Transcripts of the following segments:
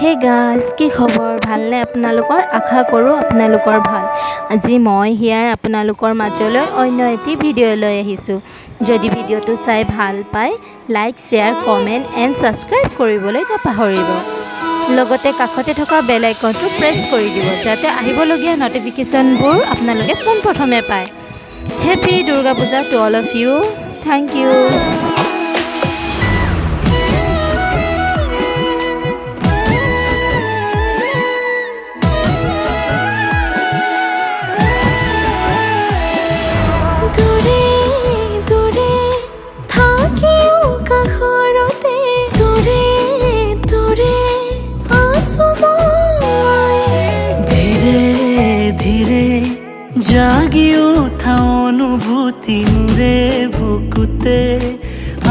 Hey guys, কি খবৰ? ভালনে আপোনালোকৰ? আশা কৰোঁ আপোনালোকৰ ভাল। আজি মই হিয়াই আপোনালোকৰ মাজলৈ অন্য এটি ভিডিঅ' লৈ আহিছোঁ। যদি ভিডিঅ'টো চাই ভাল পায়, like, share, comment and subscribe কৰিবলৈ নাপাহৰিব। লগতে কাষতে থকা বেল আইকনটো প্ৰেছ কৰি দিব, যাতে আহিবলগীয়া ন'টিফিকেশ্যনবোৰ আপোনালোকে পোনপ্ৰথমে পায়। Happy Durga Puja to all of you. Thank you. জাগি উঠা অনুভূতি মোৰে বুকুতে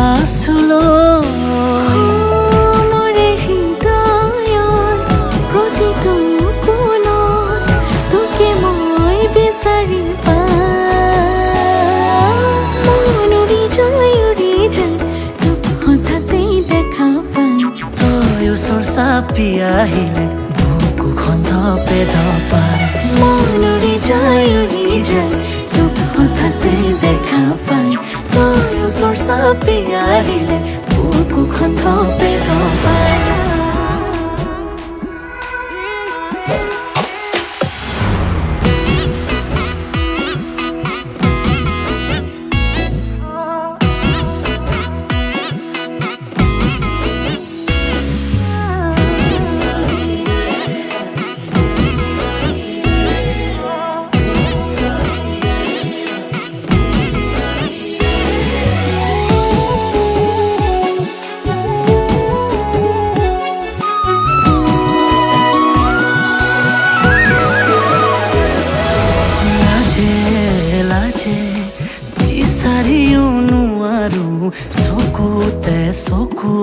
আছলৈ মৰে হৃদয়ৰ প্ৰতিটো কোণত তোকে মই বিচাৰি পাওঁ। মন উৰি যায় তোক হঠাতেই দেখা পাই, তই ওচৰ চাপি আহিলে বুকুখন ধপে ধপাই। মন উৰি যায় তোক হঠাতে দেখা পাই, তই ওচৰ চাপি আহিলে বুকুখন ধপে ধপাই। বিচাৰিও নোৱাৰো চকুতে চকু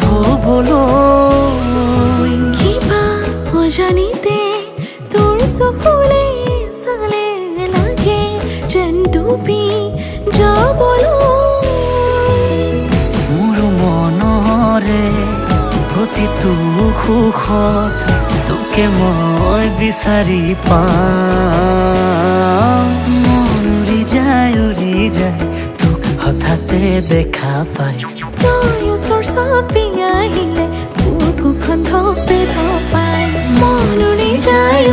থবলৈ, কিবা অজানিতে তোৰ চকুলে চালে লাগে যেন ডুবি যাবলৈ। মোৰ মনৰে প্ৰতিটো সুখত তোকে মই বিচাৰি পাওঁ। উৰি যায় তোক হঠাতে দেখা পাই, তই ওচৰ চাপি আহিলে বুকুখন ধপে ধপাই। মন উৰি যায়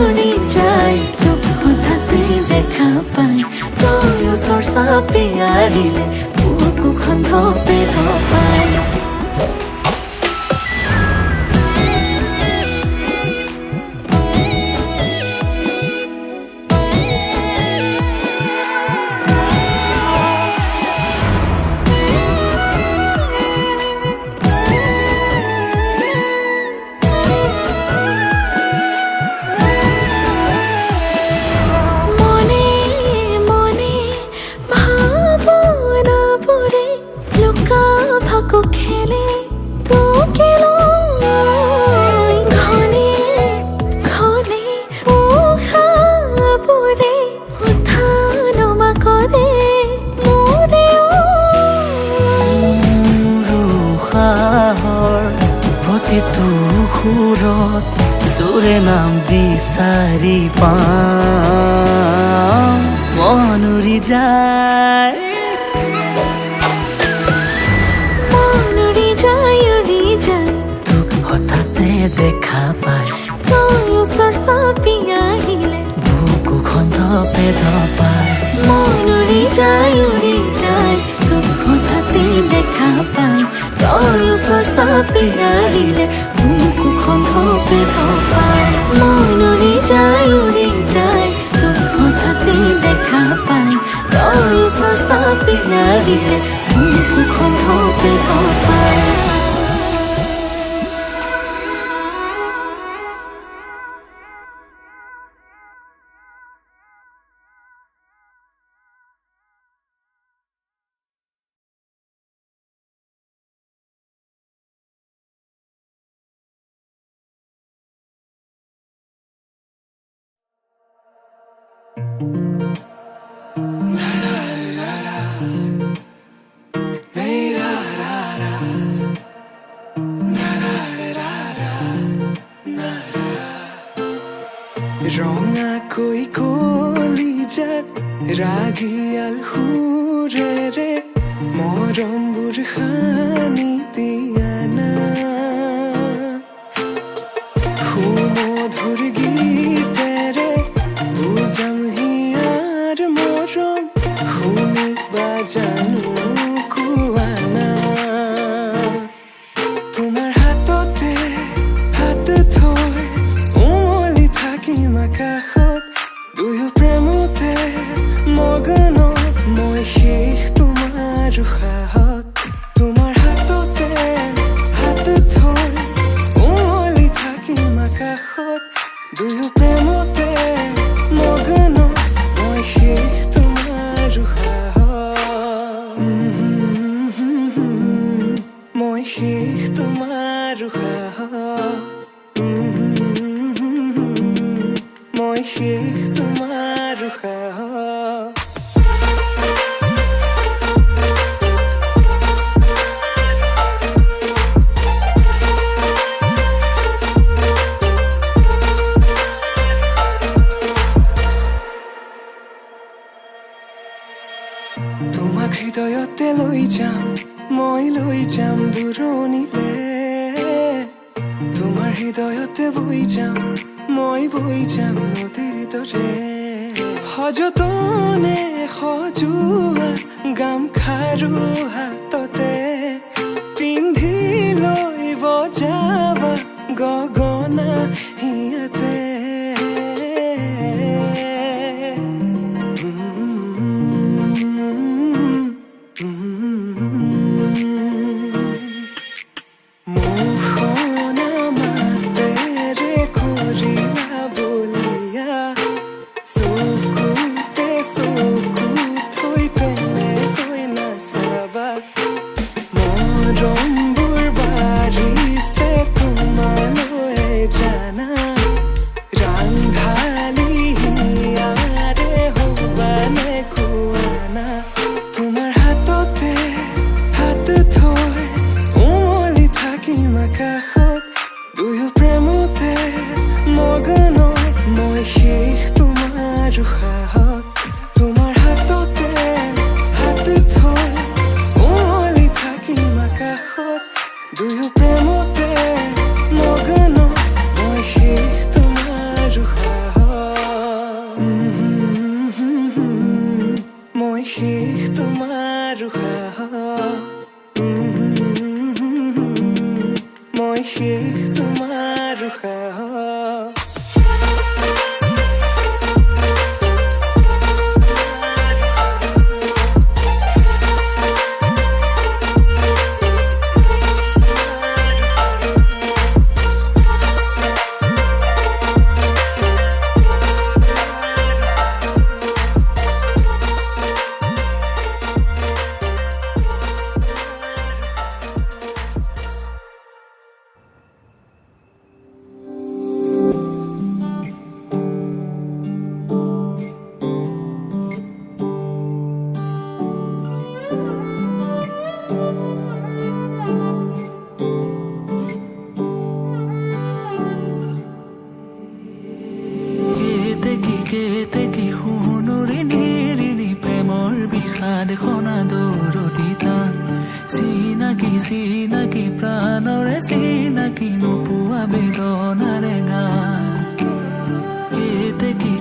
তোক হঠাতে দেখা পাই, তই ওচৰ চাপি আহিলে বুকুখন ধপে ধপাই। খেলে তোকে লৈ ঘনে ঘনে উশাহবোৰে উঠা নমা কৰে মোৰে উশাহৰ প্ৰতিটো সুৰত তোৰে নাম বিচাৰি পাওঁ। মন উৰি যায় তোক হঠাতে দেখা পাই, তই ওচৰ চাপি আহিলে বুকুখন ধপে ধপাই। মন উৰি যায় তোক হঠাতে দেখা পাই, তই ওচৰ চাপি আহিলে বুকুখন ধপে ধপাই। মন উৰি যায় তোক হঠাতে দেখা পাই, তই ওচৰ চাপি আহিলে বুকুখন ধপে ধপাই। ৰঙাকৈ কলিজাত ৰাগিয়াল সুৰেৰে মৰমবোৰ সানি দিয়া না সুমধুৰ গীতেৰে বুজাম হিয়াৰ মৰম শুনিবা জানো কোৱা না তোমাৰ হাততে হাত থৈ উমলি থাকিম আকাশত দুয়ো প্ৰেমতে মগন মই শেষ তোমাৰ উশাহত তোমাৰ হাততে হাত থৈ উমলি থাকিম আকাশত দুয়ো প্ৰেমতে মগন মই শেষ তোমাৰ উশাহত মই শেষ তোমাৰ উশাহত মই শেষ তোমাৰ উশাহত তোমাক হৃদয়তে লৈ যাম মই লৈ যাম দূৰণিলে তোমাৰ হৃদয়তে বৈ যাম মই বৈ যাম নদীৰ দৰে সযতনে সজোৱা গামখাৰু হাততে পিন্ধি লৈ বজাবা গগনা হিয়াতে মৰমবোৰ বাঢ়িছে তোমালৈ জানা ৰাংঢালি হিয়াৰে হবানে কোৱানা তোমাৰ হাততে হাত থৈ উমলি থাকিম আকাশত দুয়ো প্ৰেমতে মগন মই শেষ তোমাৰ উশাহত তোমাৰ হাততে হাত থৈ উমলি থাকিম আকাশত দুয়ো প্ৰেমতে মগন মই শেষ তোমাৰ উশাহত মই শেষ তোমাৰ উশাহত মই শেষ তোমাৰ উশাহত চিনাকি প্ৰাণৰে চিনাকি নোপোৱা বেদনাৰে গান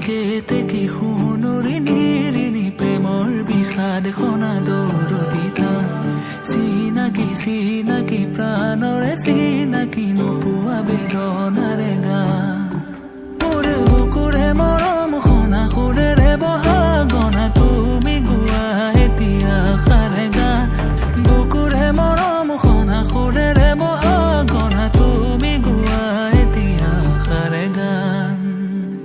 কেতে কি সোণৰি নিৰিণি প্ৰেমৰ বিষাদ খনা দৰদিতা চিনাকি প্ৰাণৰে চিনাকি নোপোৱা বেদনাৰে গান মোৰে বুকুৰে মৰম খনা সুৰেৰে বহা গনা তুমি গোৱা এতিয়া সাৰে গান বুকুৰে মৰম খনা সুৰেৰে বহা গনা তুমি গোৱা এতিয়া সাৰে গান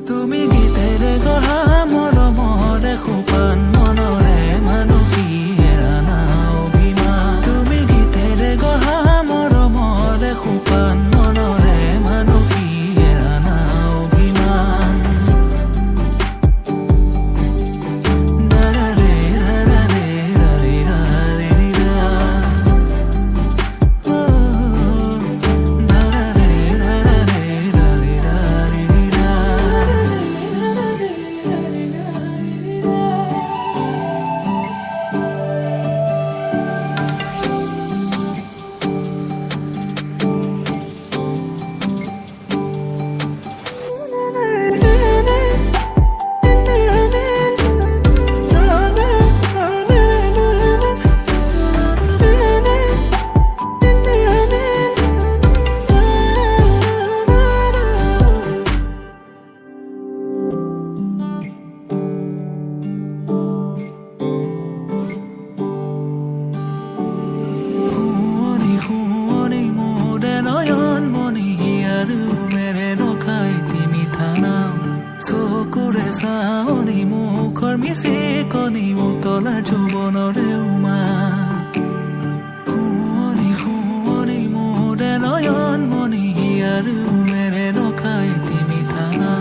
তুমি গীতেৰে গঢ়া মৰমৰে সোপান মনৰে মানসী হেৰানা অভিমান তুমি গীতেৰে গঢ়া মৰমৰে সোপান মনৰে মানসী মিছে কণী উতলা যৌৱনৰে উমা শুৱনি শুৱনি মোৰে নয়ন মণি হিয়াৰ উমেৰে ৰখাই তিমি থানা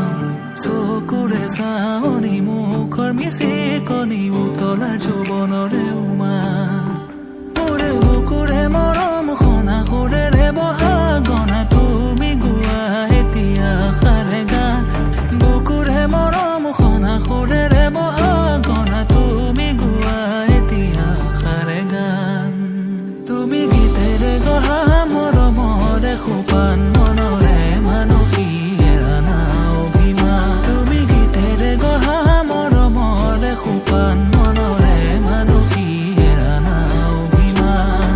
চকুৰে চাৱনি মুখৰ মিছে কণী উতলা যৌৱনৰে উমা মোৰে বুকুৰে মৰম সনা সুৰেৰে বহা গনা তুমি গোৱা এতিয়া সাৰে গান বুকুৰে মৰম সনা সুৰেৰে বহা গনা তুমি গোৱা এতিয়া সাৰে গান তুমি গীতেৰে গঢ়া মৰমৰে সোপান মনৰে মানসী এৰানা অভিমান তুমি গীতেৰে গঢ়া মৰমৰে সোপান মনৰে মানসী এৰানা অভিমান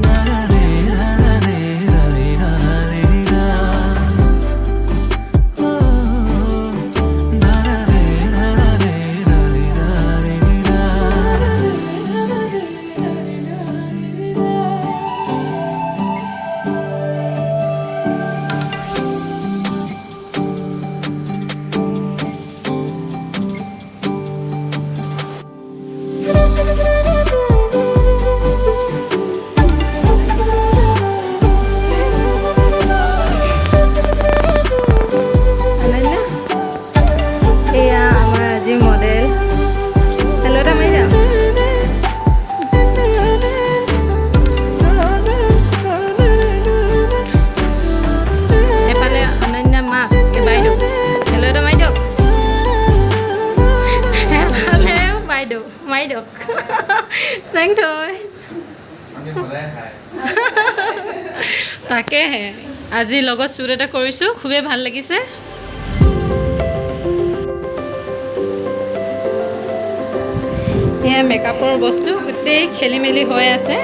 নাৰাৰে ৰাৰাৰে ৰাৰে ৰাৰে ৰা নাৰাৰে ৰাৰাৰে ৰাৰে ৰাৰে ৰা অনন্য এয়া আমাৰ আজিৰ মডেল হেল্ল' এটা মাৰি যাম এফালে অনন্য মাক বাইদেউ হেল্ল' এটা মাৰি দিয়ক এফালে বাইদেউ মাৰি দিয়ক চেং থৈ তাকেহে আজি লগত শ্বুট এটা কৰিছোঁ খুবেই ভাল লাগিছে এয়া মেকআপৰ বস্তু গোটেই খেলি মেলি হৈ আছে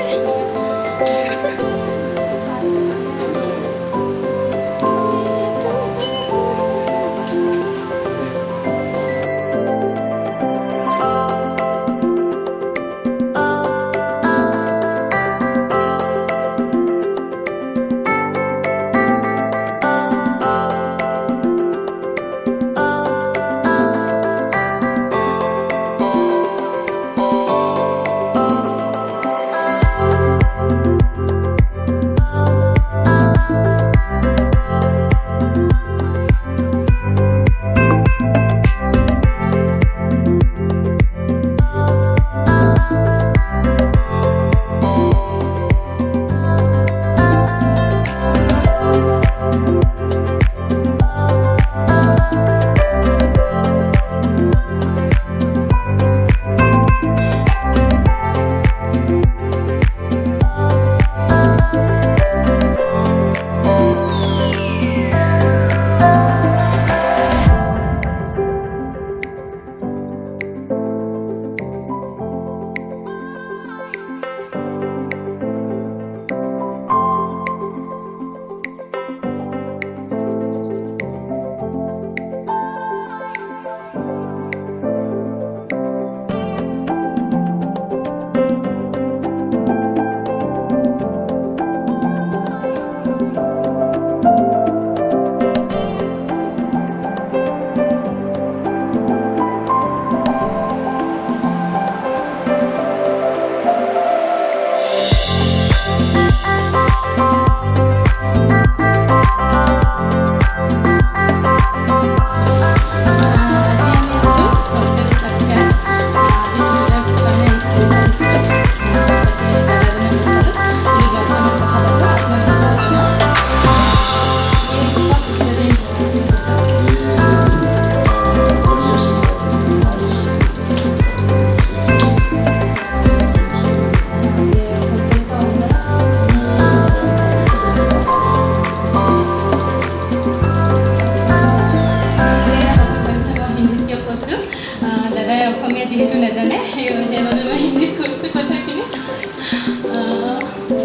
যিহেতু নাজানে সেইবাবে মই হিন্দীত কৈছোঁ কথাখিনি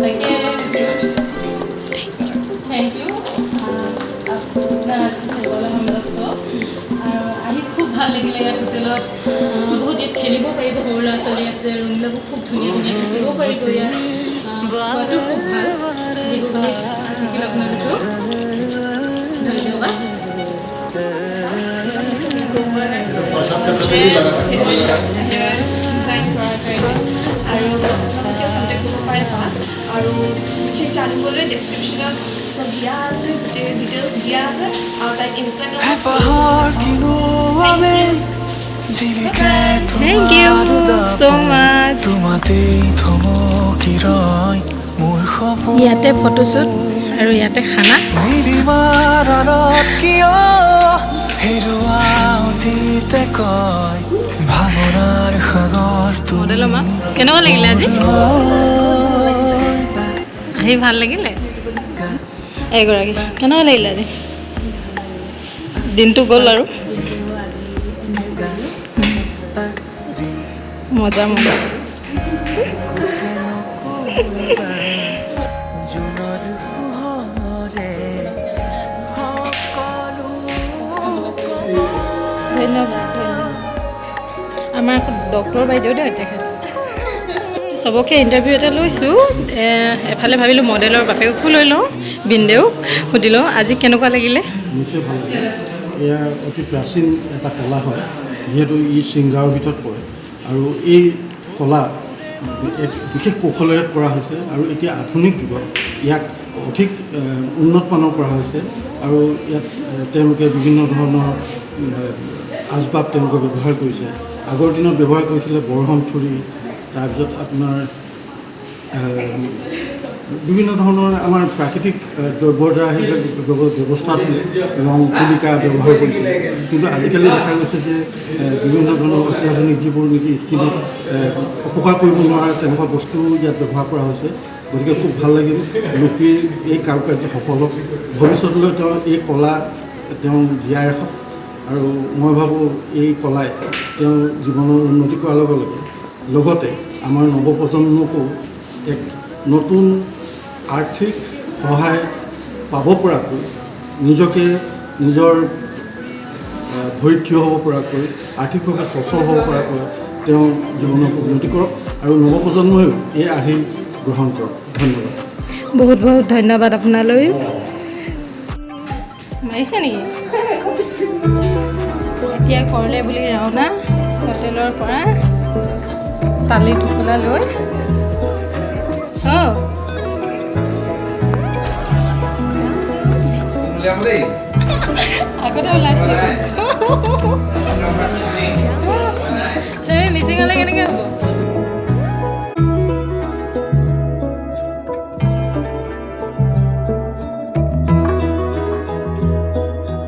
তাকে থ্যাংক ইউ আপোনাৰ अच्छे से बोला हम लोग को আৰু আহি খুব ভাল লাগিলে ইয়াত হোটেলত বহুত ইয়াত খেলিব পাৰিব সৰু ল'ৰা ছোৱালী আছে ৰুমবিলাকো খুব ধুনীয়া ধুনীয়া থাকিব পাৰিব ইয়াত খোৱাটো খুব ভাল থাকিলে আপোনালোকেও ধন্যবাদ ডিজাইন কৰাৰ কাৰণে আৰু আপোনালোকে কণ্টেক্ট কৰিব পাৰে তাত আৰু বিশেষ জানিবলৈ ডেছক্ৰিপশ্যনত চব দিয়া আছে গোটেই ডিটেইলছ দিয়া আছে আৰু তাইক ইনষ্টাগ্ৰামত Thank you so much. ইয়াতে ফটোশ্বুট আৰু ইয়াতে খানা মডেলৰ মা কেনেকুৱা লাগিলে আজি আহি ভাল লাগিলে এগৰাকী কেনেকুৱা লাগিলে আজি দিনটো গ'ল আৰু মজা মজা ধন্যবাদ আমাৰ ডক্টৰ বাইদেউ দেই তেখেত চবকে ইণ্টাৰভিউ এটা লৈছোঁ এফালে ভাবিলোঁ মডেলৰ বাপেককো লৈ লওঁ বিন্দেওক সুধি লওঁ আজি কেনেকুৱা লাগিলে নিশ্চয় ভাল লাগে এয়া অতি প্ৰাচীন এটা কলা হয় যিহেতু ই শৃংগাৰৰ ভিতৰত পৰে আৰু এই কলা এক বিশেষ কৌশলেৰে কৰা হৈছে আৰু এতিয়া আধুনিক যুগত ইয়াক অধিক উন্নতমানৰ কৰা হৈছে আৰু ইয়াত তেওঁলোকে বিভিন্ন ধৰণৰ আচবাব তেওঁলোকে ব্যৱহাৰ কৰিছে আগৰ দিনত ব্যৱহাৰ কৰিছিলে বৰহম থুৰি তাৰপিছত আপোনাৰ বিভিন্ন ধৰণৰ আমাৰ প্ৰাকৃতিক দ্ৰব্যৰ দ্বাৰা সেইবিলাক ব্যৱস্থা আছিলে ৰং তুলিকা ব্যৱহাৰ কৰিছিলে কিন্তু আজিকালি দেখা গৈছে যে বিভিন্ন ধৰণৰ অত্যাধুনিক যিবোৰ নেকি স্কিনত অপকাৰ কৰিব নোৱাৰা তেনেকুৱা বস্তু ইয়াত ব্যৱহাৰ কৰা হৈছে গতিকে খুব ভাল লাগিল লোকীৰ এই কাৰুকাৰ্য সফল হওক ভৱিষ্যতলৈ তেওঁ এই কলা তেওঁ জীয়াই ৰাখক আৰু মই ভাবোঁ এই কলাই তেওঁ জীৱনৰ উন্নতি কৰাৰ লগে লগে লগতে আমাৰ নৱপ্ৰজন্মকো এক নতুন আৰ্থিক সহায় পাব পৰাকৈ নিজকে নিজৰ ভৰিত থিয় হ'ব পৰাকৈ আৰ্থিকভাৱে সচল হ'ব পৰাকৈ তেওঁ জীৱনত উন্নতি কৰক আৰু নৱপ্ৰজন্মইও এই আৰ্হি গ্ৰহণ কৰক ধন্যবাদ বহুত বহুত ধন্যবাদ আপোনালৈ মাৰিছে নেকি এতিয়া কৰলে বুলি ৰাওনা হোটেলৰ পৰা তালি টোপোলা লৈ আগতে ওলাইছে মিচিং হ'লে কেনেকৈ হ'ব